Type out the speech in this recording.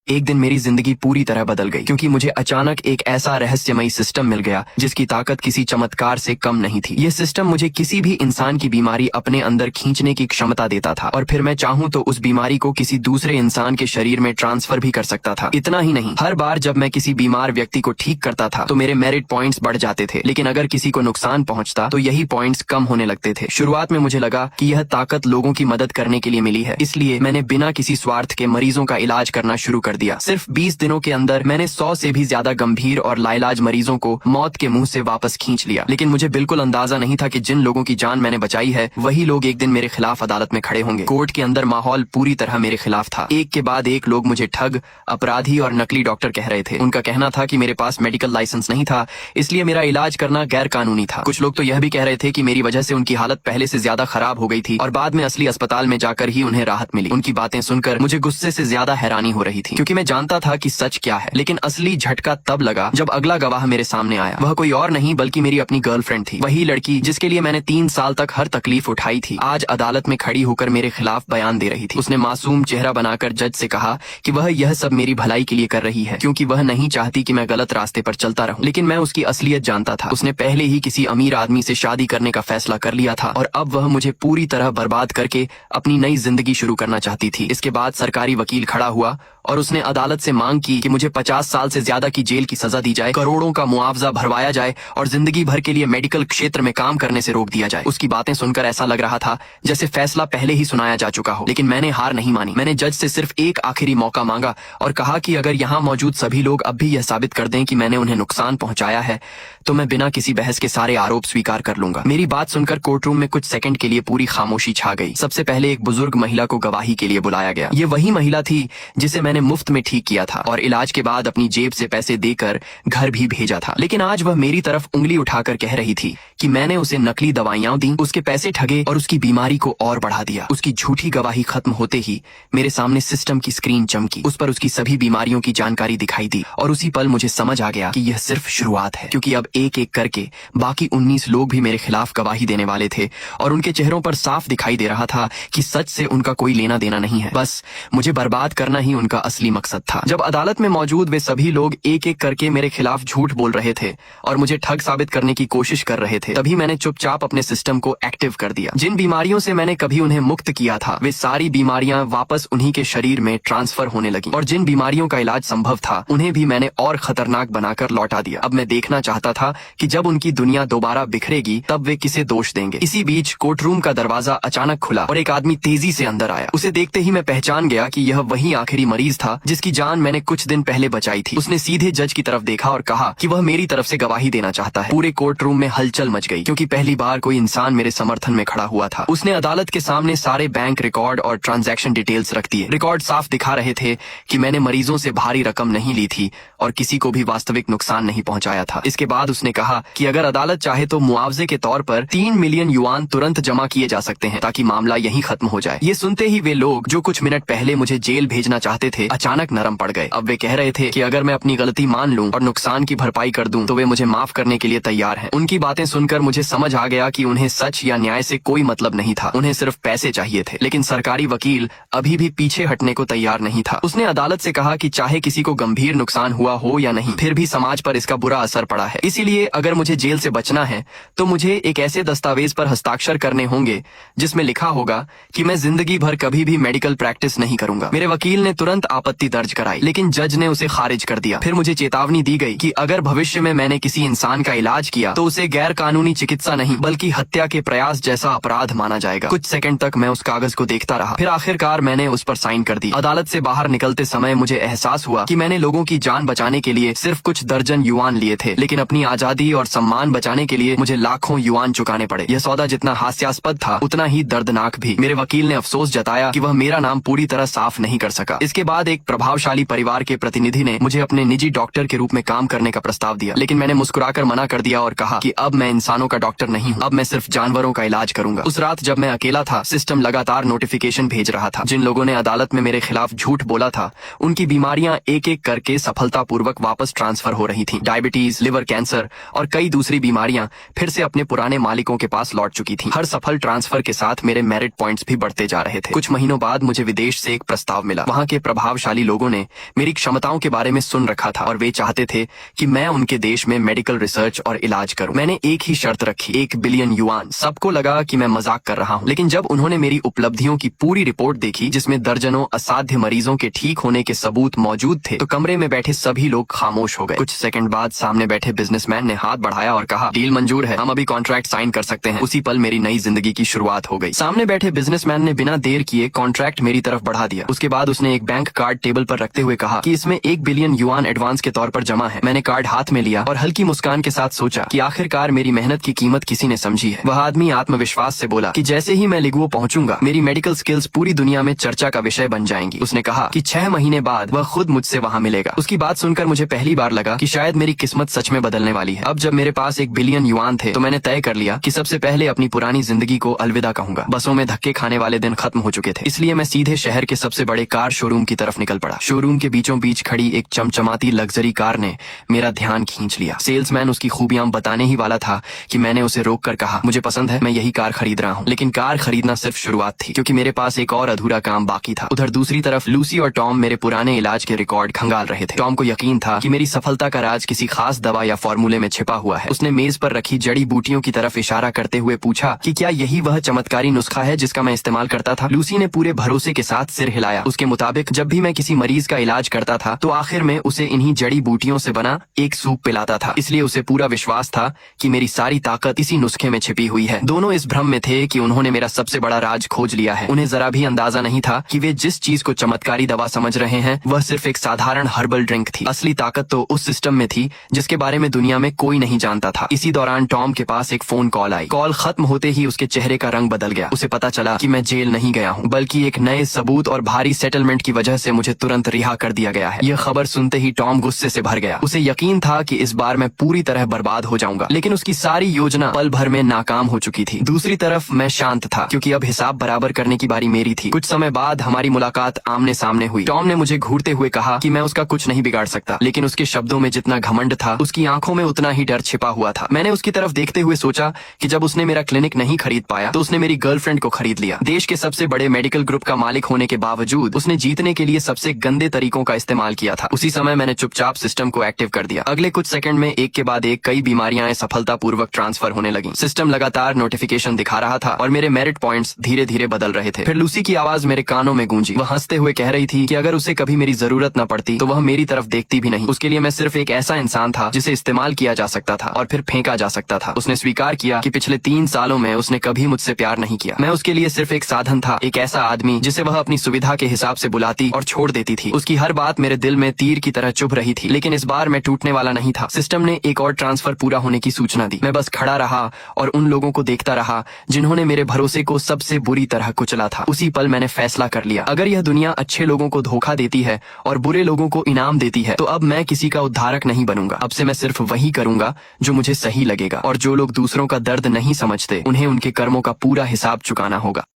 एक दिन मेरी जिंदगी पूरी तरह बदल गई, क्योंकि मुझे अचानक एक ऐसा रहस्यमयी सिस्टम मिल गया जिसकी ताकत किसी चमत्कार से कम नहीं थी। ये सिस्टम मुझे किसी भी इंसान की बीमारी अपने अंदर खींचने की क्षमता देता था, और फिर मैं चाहूँ तो उस बीमारी को किसी दूसरे इंसान के शरीर में ट्रांसफर भी कर सकता था। इतना ही नहीं, हर बार जब मैं किसी बीमार व्यक्ति को ठीक करता था तो मेरे मेरिट पॉइंट्स बढ़ जाते थे, लेकिन अगर किसी को नुकसान पहुंचता तो यही पॉइंट्स कम होने लगते थे। शुरुआत में मुझे लगा कि यह ताकत लोगों की मदद करने के लिए मिली है, इसलिए मैंने बिना किसी स्वार्थ के मरीजों का इलाज करना शुरू कर दिया। सिर्फ 20 दिनों के अंदर मैंने 100 से भी ज्यादा गंभीर और लाइलाज मरीजों को मौत के मुंह से वापस खींच लिया। लेकिन मुझे बिल्कुल अंदाजा नहीं था कि जिन लोगों की जान मैंने बचाई है वही लोग एक दिन मेरे खिलाफ अदालत में खड़े होंगे। कोर्ट के अंदर माहौल पूरी तरह मेरे खिलाफ था। एक के बाद एक लोग मुझे ठग, अपराधी और नकली डॉक्टर कह रहे थे। उनका कहना था कि मेरे पास मेडिकल लाइसेंस नहीं था, इसलिए मेरा इलाज करना गैर कानूनी था। कुछ लोग तो यह भी कह रहे थे कि मेरी वजह से उनकी हालत पहले से ज्यादा खराब हो गई थी और बाद में असली अस्पताल में जाकर ही उन्हें राहत मिली। उनकी बातें सुनकर मुझे गुस्से से ज्यादा हैरानी हो रही थी, क्योंकि मैं जानता था कि सच क्या है। लेकिन असली झटका तब लगा जब अगला गवाह मेरे सामने आया। वह कोई और नहीं बल्कि मेरी अपनी गर्लफ्रेंड थी, वही लड़की जिसके लिए मैंने 3 साल तक हर तकलीफ उठाई थी। आज अदालत में खड़ी होकर मेरे खिलाफ बयान दे रही थी। उसने मासूम चेहरा बनाकर जज से कहा कि वह यह सब मेरी भलाई के लिए कर रही है, क्योंकि वह नहीं चाहती कि मैं गलत रास्ते पर चलता रहूं। लेकिन मैं उसकी असलियत जानता था। उसने पहले ही किसी अमीर आदमी से शादी करने का फैसला कर लिया था और अब वह मुझे पूरी तरह बर्बाद करके अपनी नई जिंदगी शुरू करना चाहती थी। इसके बाद सरकारी वकील खड़ा हुआ और उसने अदालत से मांग की कि मुझे 50 साल से ज्यादा की जेल की सजा दी जाए, करोड़ों का मुआवजा भरवाया जाए और जिंदगी भर के लिए मेडिकल क्षेत्र में काम करने से रोक दिया जाए। उसकी बातें सुनकर ऐसा लग रहा था जैसे फैसला पहले ही सुनाया जा चुका हो। लेकिन मैंने हार नहीं मानी। मैंने जज से सिर्फ एक आखिरी मौका मांगा और कहा कि अगर यहाँ मौजूद सभी लोग अब भी यह साबित कर दें कि मैंने उन्हें नुकसान पहुंचाया है तो मैं बिना किसी बहस के सारे आरोप स्वीकार कर लूंगा। मेरी बात सुनकर कोर्टरूम में कुछ सेकंड के लिए पूरी खामोशी छा गई। सबसे पहले एक बुजुर्ग महिला को गवाही के लिए बुलाया गया। ये वही महिला थी जिसे मैंने मुफ्त में ठीक किया था और इलाज के बाद अपनी जेब से पैसे देकर घर भी भेजा था। लेकिन आज वह मेरी तरफ उंगली उठाकर कह रही थी कि मैंने उसे नकली दवाइयां दी, उसके पैसे ठगे और उसकी बीमारी को और बढ़ा दिया। उसकी झूठी गवाही खत्म होते ही मेरे सामने सिस्टम की स्क्रीन चमकी। उस पर उसकी सभी बीमारियों की जानकारी दिखाई दी और उसी पल मुझे समझ आ गया कि यह सिर्फ शुरुआत है, क्योंकि अब एक एक करके बाकी 19 लोग भी मेरे खिलाफ गवाही देने वाले थे और उनके चेहरों पर साफ दिखाई दे रहा था कि सच से उनका कोई लेना देना नहीं है। बस मुझे बर्बाद करना ही उनका असली मकसद था। जब अदालत में मौजूद वे सभी लोग एक एक करके मेरे खिलाफ झूठ बोल रहे थे और मुझे ठग साबित करने की कोशिश कर रहे थे, तभी मैंने चुपचाप अपने सिस्टम को एक्टिव कर दिया। जिन बीमारियों से मैंने कभी उन्हें मुक्त किया था वे सारी बीमारियां वापस उन्हीं के शरीर में ट्रांसफर होने लगी और जिन बीमारियों का इलाज संभव था उन्हें भी मैंने और खतरनाक बनाकर लौटा दिया। अब मैं देखना चाहता था कि जब उनकी दुनिया दोबारा बिखरेगी तब वे किसे दोष देंगे। इसी बीच कोर्ट रूम का दरवाजा अचानक खुला और एक आदमी तेजी से अंदर आया। उसे देखते ही मैं पहचान गया कि यह वही आखिरी मरीज था जिसकी जान मैंने कुछ दिन पहले बचाई थी। उसने सीधे जज की तरफ देखा और कहा कि वह मेरी तरफ से गवाही देना चाहता है। पूरे कोर्ट रूम में हलचल मच गई, क्योंकि पहली बार कोई इंसान मेरे समर्थन में खड़ा हुआ था। उसने अदालत के सामने सारे बैंक रिकॉर्ड और ट्रांजैक्शन डिटेल्स रख दिए। रिकॉर्ड साफ दिखा रहे थे कि मैंने मरीजों से भारी रकम नहीं ली थी और किसी को भी वास्तविक नुकसान नहीं पहुंचाया था। इसके बाद उसने कहा कि अगर अदालत चाहे तो मुआवजे के तौर पर 3 मिलियन युआन तुरंत जमा किए जा सकते हैं ताकि मामला यहीं खत्म हो जाए। ये सुनते ही वे लोग जो कुछ मिनट पहले मुझे जेल भेजना चाहते थे अचानक नरम पड़ गए। अब वे कह रहे थे कि अगर मैं अपनी गलती मान लूं और नुकसान की भरपाई कर दूं तो वे मुझे माफ करने के लिए तैयार हैं। उनकी बातें सुनकर मुझे समझ आ गया कि उन्हें सच या न्याय से कोई मतलब नहीं था, उन्हें सिर्फ पैसे चाहिए थे। लेकिन सरकारी वकील अभी भी पीछे हटने को तैयार नहीं था। उसने अदालत से कहा कि चाहे किसी को गंभीर नुकसान हुआ हो या नहीं, फिर भी समाज पर इसका बुरा असर पड़ा है। इसीलिए अगर मुझे जेल से बचना है तो मुझे एक ऐसे दस्तावेज पर हस्ताक्षर करने होंगे जिसमें लिखा होगा कि मैं जिंदगी भर कभी भी मेडिकल प्रैक्टिस नहीं करूंगा। मेरे वकील ने तुरंत आपत्ति दर्ज कराई, लेकिन जज ने उसे खारिज कर दिया। फिर मुझे चेतावनी दी गई कि अगर भविष्य में मैंने किसी इंसान का इलाज किया तो उसे गैर कानूनी चिकित्सा नहीं बल्कि हत्या के प्रयास जैसा अपराध माना जाएगा। कुछ सेकंड तक मैं उस कागज को देखता रहा, फिर आखिरकार मैंने उस पर साइन कर दी। अदालत से बाहर निकलते समय मुझे एहसास हुआ कि मैंने लोगों की जान बचाने के लिए सिर्फ कुछ दर्जन युआन लिए थे, लेकिन अपनी आजादी और सम्मान बचाने के लिए मुझे लाखों युआन चुकाने पड़े। यह सौदा जितना हास्यास्पद था उतना ही दर्दनाक भी। मेरे वकील ने अफसोस जताया कि वह मेरा नाम पूरी तरह साफ नहीं कर सका। इसके बाद एक प्रभावशाली परिवार के प्रतिनिधि ने मुझे अपने निजी डॉक्टर के रूप में काम करने का प्रस्ताव दिया, लेकिन मैंने मुस्कुराकर मना कर दिया और कहा कि अब मैं इंसानों का डॉक्टर नहीं हूँ, अब मैं सिर्फ जानवरों का इलाज करूंगा। उस रात जब मैं अकेला था, सिस्टम लगातार नोटिफिकेशन भेज रहा था। जिन लोगों ने अदालत में मेरे खिलाफ झूठ बोला था उनकी बीमारियां एक एक करके सफलतापूर्वक वापस ट्रांसफर हो रही थी। डायबिटीज, लिवर कैंसर और कई दूसरी बीमारियां फिर से अपने पुराने मालिकों के पास लौट चुकी थी। हर सफल ट्रांसफर के साथ मेरे मेरिट पॉइंट्स भी बढ़ते जा रहे थे। कुछ महीनों बाद मुझे विदेश से एक प्रस्ताव मिला। वहाँ के प्रभाव प्रभावशाली लोगों ने मेरी क्षमताओं के बारे में सुन रखा था और वे चाहते थे कि मैं उनके देश में मेडिकल रिसर्च और इलाज करूं। मैंने एक ही शर्त रखी, 1 बिलियन युआन। सबको लगा कि मैं मजाक कर रहा हूं, लेकिन जब उन्होंने मेरी उपलब्धियों की पूरी रिपोर्ट देखी, जिसमें दर्जनों असाध्य मरीजों के ठीक होने के सबूत मौजूद थे, तो कमरे में बैठे सभी लोग खामोश हो गए। कुछ सेकंड बाद सामने बैठे बिजनेसमैन ने हाथ बढ़ाया और कहा, डील मंजूर है, हम अभी कॉन्ट्रैक्ट साइन कर सकते हैं। उसी पल मेरी नई जिंदगी की शुरुआत हो गई। सामने बैठे बिजनेसमैन ने बिना देर किए कॉन्ट्रैक्ट मेरी तरफ बढ़ा दिया। उसके बाद उसने एक बैंक कार्ड टेबल पर रखते हुए कहा कि इसमें 1 बिलियन युआन एडवांस के तौर पर जमा है। मैंने कार्ड हाथ में लिया और हल्की मुस्कान के साथ सोचा कि आखिरकार मेरी मेहनत की कीमत किसी ने समझी है। वह आदमी आत्मविश्वास से बोला कि जैसे ही मैं लिगुओ पहुंचूंगा, मेरी मेडिकल स्किल्स पूरी दुनिया में चर्चा का विषय बन जाएंगी। उसने कहा कि 6 महीने बाद वह खुद मुझसे वहां मिलेगा। उसकी बात सुनकर मुझे पहली बार लगा कि शायद मेरी किस्मत सच में बदलने वाली है। अब जब मेरे पास 1 बिलियन युआन थे, तो मैंने तय कर लिया कि सबसे पहले अपनी पुरानी जिंदगी को अलविदा कहूंगा। बसों में धक्के खाने वाले दिन खत्म हो चुके थे, इसलिए मैं सीधे शहर के सबसे बड़े कार शोरूम की तरफ निकल पड़ा। शोरूम के बीचों बीच खड़ी एक चमचमाती लग्जरी कार ने मेरा ध्यान खींच लिया। सेल्समैन उसकी खूबियां बताने ही वाला था कि मैंने उसे रोक कर कहा, मुझे पसंद है, मैं यही कार खरीद रहा हूँ। लेकिन कार खरीदना सिर्फ शुरुआत थी, क्योंकि मेरे पास एक और अधूरा काम बाकी था। उधर दूसरी तरफ लूसी और टॉम मेरे पुराने इलाज के रिकॉर्ड खंगाल रहे थे। टॉम को यकीन था कि मेरी सफलता का राज किसी खास दवा या फॉर्मूले में छिपा हुआ है। उसने मेज पर रखी जड़ी बूटियों की तरफ इशारा करते हुए पूछा कि क्या यही वह चमत्कारी नुस्खा है जिसका मैं इस्तेमाल करता था। लूसी ने पूरे भरोसे के साथ सिर हिलाया। उसके मुताबिक जब भी मैं किसी मरीज का इलाज करता था, तो आखिर में उसे इन्हीं जड़ी बूटियों से बना एक सूप पिलाता था। इसलिए उसे पूरा विश्वास था कि मेरी सारी ताकत इसी नुस्खे में छिपी हुई है। दोनों इस भ्रम में थे कि उन्होंने मेरा सबसे बड़ा राज खोज लिया है। उन्हें जरा भी अंदाजा नहीं था कि वे जिस चीज को चमत्कारी दवा समझ रहे हैं, वह सिर्फ एक साधारण हर्बल ड्रिंक थी। असली ताकत तो उस सिस्टम में थी जिसके बारे में दुनिया में कोई नहीं जानता था। इसी दौरान टॉम के पास एक फोन कॉल आई। कॉल खत्म होते ही उसके चेहरे का रंग बदल गया। उसे पता चला कि मैं जेल नहीं गया हूँ, बल्कि एक नए सबूत और भारी सेटलमेंट की वजह से मुझे तुरंत रिहा कर दिया गया है। यह खबर सुनते ही टॉम गुस्से से भर गया। उसे यकीन था कि इस बार मैं पूरी तरह बर्बाद हो जाऊंगा, लेकिन उसकी सारी योजना पल भर में नाकाम हो चुकी थी। दूसरी तरफ मैं शांत था, क्योंकि अब हिसाब बराबर करने की बारी मेरी थी। कुछ समय बाद हमारी मुलाकात आमने सामने हुई। टॉम ने मुझे घूरते हुए कहा कि मैं उसका कुछ नहीं बिगाड़ सकता, लेकिन उसके शब्दों में जितना घमंड था, उसकी आंखों में उतना ही डर छिपा हुआ था। मैंने उसकी तरफ देखते हुए सोचा कि जब उसने मेरा क्लिनिक नहीं खरीद पाया, तो उसने मेरी गर्लफ्रेंड को खरीद लिया। देश के सबसे बड़े मेडिकल ग्रुप का मालिक होने के बावजूद उसने जीतने के लिए सबसे गंदे तरीकों का इस्तेमाल किया था। उसी समय मैंने चुपचाप सिस्टम को एक्टिव कर दिया। अगले कुछ सेकंड में एक के बाद एक कई बीमारियां सफलतापूर्वक ट्रांसफर होने लगी। सिस्टम लगातार नोटिफिकेशन दिखा रहा था और मेरे मेरिट पॉइंट्स धीरे धीरे बदल रहे थे। फिर लूसी की आवाज मेरे कानों में गूंजी। वह हंसते हुए कह रही थी कि अगर उसे कभी मेरी जरूरत न पड़ती, तो वह मेरी तरफ देखती भी नहीं। उसके लिए मैं सिर्फ एक ऐसा इंसान था जिसे इस्तेमाल किया जा सकता था और फिर फेंका जा सकता था। उसने स्वीकार किया कि पिछले 3 सालों में उसने कभी मुझसे प्यार नहीं किया। मैं उसके लिए सिर्फ एक साधन था, एक ऐसा आदमी जिसे वह अपनी सुविधा के हिसाब से बुलाती और छोड़ देती थी। उसकी हर बात मेरे दिल में तीर की तरह चुभ रही थी, लेकिन इस बार मैं टूटने वाला नहीं था। सिस्टम ने एक और ट्रांसफर पूरा होने की सूचना दी। मैं बस खड़ा रहा और उन लोगों को देखता रहा जिन्होंने मेरे भरोसे को सबसे बुरी तरह कुचला था। उसी पल मैंने फैसला कर लिया, अगर यह दुनिया अच्छे लोगों को धोखा देती है और बुरे लोगों को इनाम देती है, तो अब मैं किसी का उद्धारक नहीं बनूंगा। अब से मैं सिर्फ वही करूंगा जो मुझे सही लगेगा, और जो लोग दूसरों का दर्द नहीं समझते, उन्हें उनके कर्मों का पूरा हिसाब चुकाना होगा।